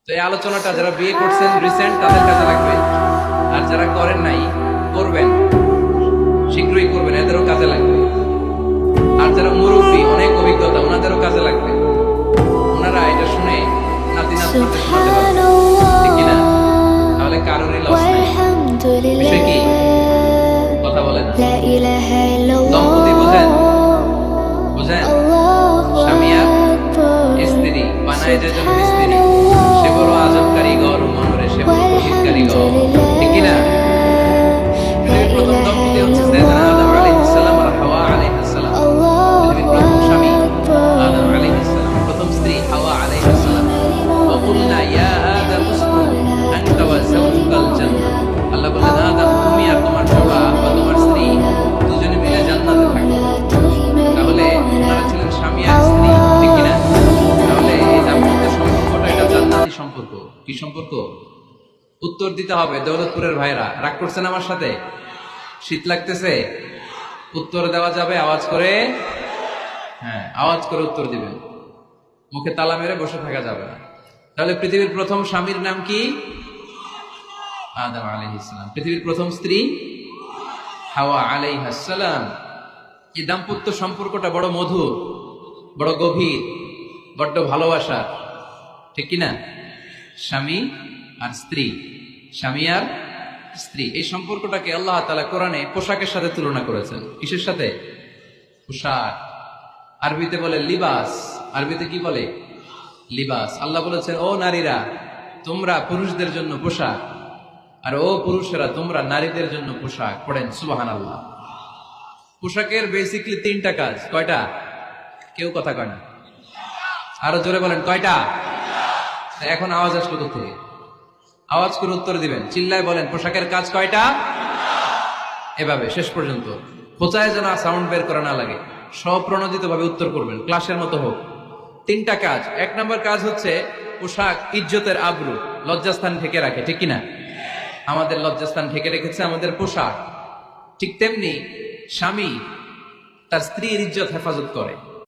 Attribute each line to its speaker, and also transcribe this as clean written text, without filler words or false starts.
Speaker 1: তো এই আলোচনাটা যারা বিয়ে করছেন রিসেন্ট তাদের কাজে লাগবে, আর যারা করেন নাই করবেন, শীঘ্রই করবেন, এদেরও কাজে লাগবে। আর যারা মুরব্বী অনেক অভিজ্ঞতা ওনাদেরও কাজে লাগবে, ওনারা এটা শুনে নাতি নাতনিদের শোনাতে পারবে, ঠিক কিনা? তাহলে কারোরই লস নেই। বিষয় কি কথা বলেন, দম্পতি বুঝেন বুঝেন, স্বামী আর স্ত্রী বানায় যে জন স্ত্রী, সে বড় আজব কারিগর, মনরে সে বড় কঠিন কারিগর, ঠিক কিনা? প্রথম দম্পতি হচ্ছে সাইয়েদনা আদম আলাইহিস সালাম আর হাওয়া আলাইহিস সালাম। পৃথিবীর প্রথম স্বামী আদম আলাইহিস সালাম, প্রথম স্ত্রী হাওয়া আলাইহিস সালাম। ওয়া কুলনা ইয়া আদম উসকুন আনতা ওয়া যাওজুকাল জান্নাহ। আল্লাহ বলেন, আদম তুমি আর তোমার জোড়া বা তোমার স্ত্রী দুজনে মিলে জান্নাতে থাকো। তাহলে ওনারা ছিলেন স্বামী আর স্ত্রী, ঠিক কিনা? তাহলে এই দাম্পত্য সম্পর্কটা এটা জান্নাতি সম্পর্ক। কি সম্পর্ক? উত্তর দিতে হবে। দৌলতপুরের ভাইরা রাগ করছেন আমার সাথে? শীত লাগতেছে? উত্তর দেওয়া যাবে আওয়াজ করে? হ্যাঁ, আওয়াজ করে উত্তর দিবেন, মুখে তালা মেরে বসে থাকা যাবে না। তাহলে পৃথিবীর প্রথম স্বামীর নাম কি? আদম আলাইহিস সালাম। পৃথিবীর প্রথম স্ত্রী হাওয়া আলাইহিস সালাম। এই দাম্পত্য সম্পর্কটা বড় মধুর, বড় গভীর, বড্ড ভালোবাসা, ঠিক কিনা? স্বামী আর স্ত্রী, স্বামী আর স্ত্রী, এই সম্পর্কটাকে আল্লাহ তাআলা কোরআনে পোশাকের সাথে তুলনা করেছেন। কিসের সাথে? পোশাক। আরবিতে বলে লিবাস। আরবিতে কি বলে? লিবাস। আল্লাহ বলেছেন, ও নারীরা তোমরা পুরুষদের জন্য পোশাক, আর ও পুরুষেরা তোমরা নারীদের জন্য পোশাক। পড়েন সুবহানাল্লাহ। পোশাকের বেসিকলি তিনটা কাজ। কয়টা? কেউ কথা কয় না, আরো জোরে বলেন কয়টা? এখন আওয়াজ আসলো কোথেকে? আওয়াজ করে উত্তর দিবেন, চিল্লায় বলেন পোশাকের কাজ কয়টা? এভাবে শেষ পর্যন্ত খোঁচায় যেন সাউন্ড বের করা না লাগে, স্বপ্রণোদিত ভাবে উত্তর করবেন, ক্লাসের মতো হোক। তিনটা কাজ। এক নম্বর কাজ হচ্ছে পোশাক ইজ্জতের আবরু, লজ্জাস্থান ঢেকে রাখে, ঠিক কিনা? আমাদের লজ্জাস্থান ঢেকে রেখেছে আমাদের পোশাক। ঠিক তেমনি স্বামী তার স্ত্রীর ইজ্জত হেফাজত করে।